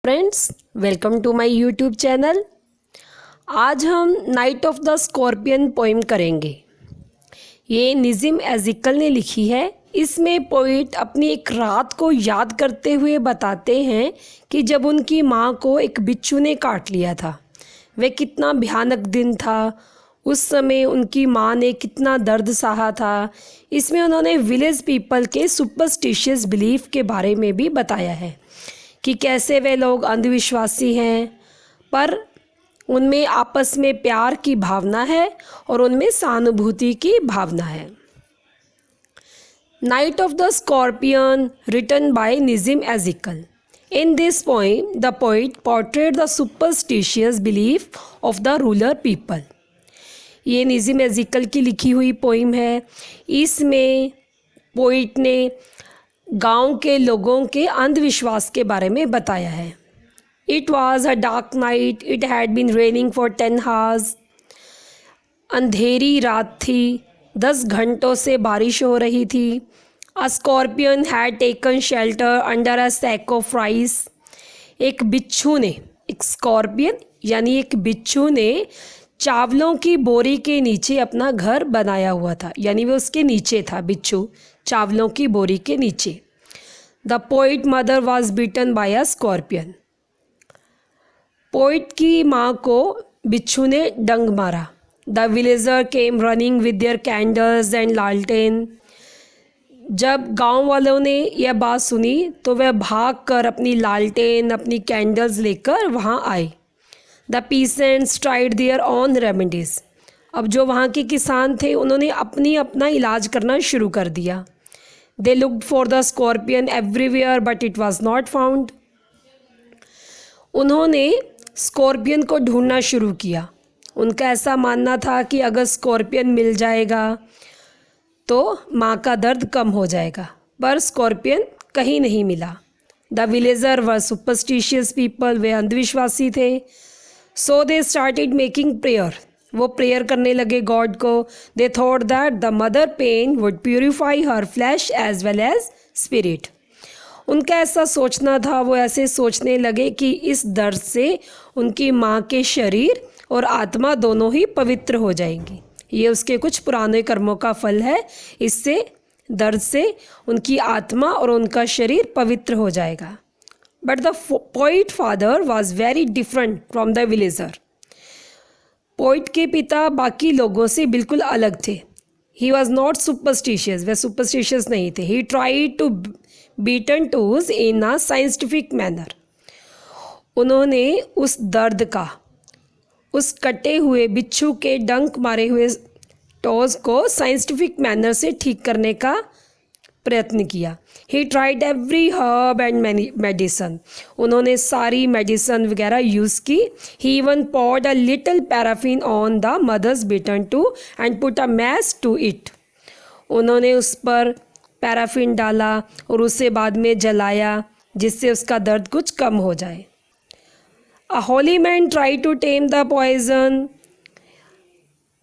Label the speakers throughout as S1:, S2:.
S1: Friends, welcome to my YouTube channel. आज हम night of the scorpion poem करेंगे। ये निज़िम एज़िकल ने लिखी है। इसमें पोइट अपनी एक रात को याद करते हुए बताते हैं कि जब उनकी माँ को एक बिच्छू ने काट लिया था। वह कितना भयानक दिन था। उस समय उनकी माँ ने कितना दर्द सहा था। इसमें उन्होंने विलेज पीपल के सुपरस्टिशियस बिलीफ के बारे में भी बताया है कि कैसे वे लोग अंधविश्वासी हैं, पर उनमें आपस में प्यार की भावना है और उनमें सहानुभूति की भावना है। Night of the scorpion written by Nissim Ezekiel. In this poem, the poet portrayed the superstitious belief of the ruler people. ये निज़िम एज़िकल की लिखी हुई पोइम है। इसमें पोइट ने गांव के लोगों के अंधविश्वास के बारे में बताया है। It was a dark night. It had been raining for 10 hours. अंधेरी रात थी, 10 घंटों से बारिश हो रही थी। A scorpion had taken shelter under a sack of rice. एक बिच्छू ने, एक स्कॉर्पियन यानी एक बिच्छू ने चावलों की बोरी के नीचे अपना घर बनाया हुआ था, यानी वो उसके नीचे था बिच्छू, चावलों की बोरी के नीचे। The poet mother was beaten by a scorpion. Poet की माँ को बिच्छू ने डंग मारा। The villager came running with their candles and लालटेन। जब गांव वालों ने यह बात सुनी तो वह भागकर अपनी लालटेन, अपनी कैंडल्स लेकर वहाँ आए। The peasants tried there on remedies. अब जो वहाँ के किसान थे उन्होंने अपना इलाज करना शुरू कर दिया। They looked for the scorpion everywhere but it was not found. उन्होंने स्कॉर्पियन को ढूंढना शुरू किया। उनका ऐसा मानना था कि अगर स्कॉर्पियन मिल जाएगा तो माँ का दर्द कम हो जाएगा, पर स्कॉर्पियन कहीं नहीं मिला। The villager were superstitious people, वे अंधविश्वासी थे। So they started making prayer. वो प्रेयर करने लगे गॉड को। They thought that the mother pain would purify her flesh as well as spirit. उनका ऐसा सोचना था, वो ऐसे सोचने लगे कि इस दर्द से उनकी माँ के शरीर और आत्मा दोनों ही पवित्र हो जाएंगी। ये उसके कुछ पुराने कर्मों का फल है। इससे दर्द से उनकी आत्मा और उनका शरीर पवित्र हो जाएगा। But the poet father was very different from the villager. Poet के पिता बाकी लोगों से बिल्कुल अलग थे। ही वॉज नॉट सुपरस्टिशियस, वह सुपरस्टिशियस नहीं थे। He tried to beaten twos in a scientific manner. उन्होंने उस दर्द का, उस कटे हुए बिच्छू के डंक मारे हुए टोज को साइंटिफिक मैनर से ठीक करने का प्रयत्न किया। He tried every herb and medicine. उन्होंने सारी मेडिसन वगैरह यूज़ की। He even poured a little paraffin on the mother's bitten toe and put a match to it. उन्होंने उस पर पैराफिन डाला और उसे बाद में जलाया, जिससे उसका दर्द कुछ कम हो जाए। A holy man try to tame the poison.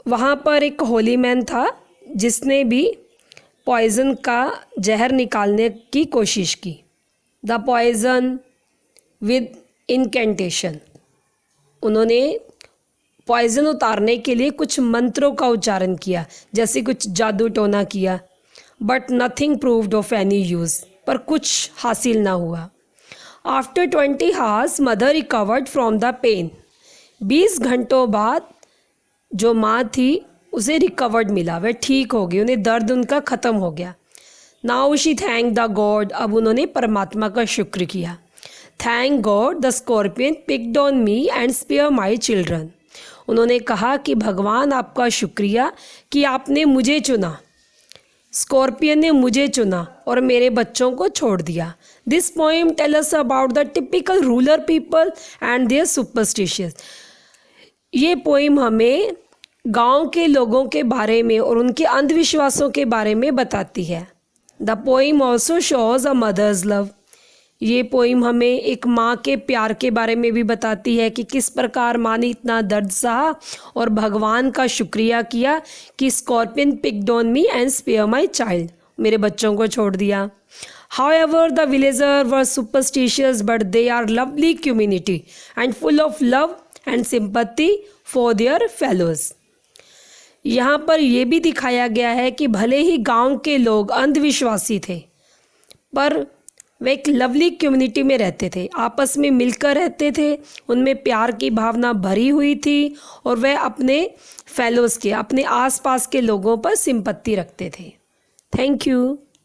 S1: वहाँ पर एक होली मैन था जिसने भी पॉइजन का जहर निकालने की कोशिश की। The poison with incantation. उन्होंने पॉइजन उतारने के लिए कुछ मंत्रों का उच्चारण किया, जैसे कुछ जादू टोना किया। But nothing proved of any use, पर कुछ हासिल ना हुआ। After 20 hours mother recovered from the pain. 20 घंटों बाद जो माँ थी उसे रिकवर्ड मिला, वह ठीक हो गई, उन्हें दर्द उनका ख़त्म हो गया। Now she thank the god. अब उन्होंने परमात्मा का शुक्र किया। Thank god the scorpion picked on me and spare my children. उन्होंने कहा कि भगवान आपका शुक्रिया कि आपने मुझे चुना, स्कॉर्पियन ने मुझे चुना और मेरे बच्चों को छोड़ दिया। This poem tell us about the typical rural people and their superstitious. ये पोएम हमें गांव के लोगों के बारे में और उनके अंधविश्वासों के बारे में बताती है। The poem also shows a mother's love. ये पोएम हमें एक माँ के प्यार के बारे में भी बताती है कि किस प्रकार माँ ने इतना दर्द सहा और भगवान का शुक्रिया किया कि scorpion picked on me and spare my child, मेरे बच्चों को छोड़ दिया। However, the villagers were superstitious, but they are lovely community and full of love and sympathy for their fellows. यहाँ पर ये भी दिखाया गया है कि भले ही गांव के लोग अंधविश्वासी थे, पर वे एक लवली कम्युनिटी में रहते थे, आपस में मिलकर रहते थे, उनमें प्यार की भावना भरी हुई थी और वे अपने फेलोज़ के, अपने आसपास के लोगों पर सिंपत्ति रखते थे। Thank you.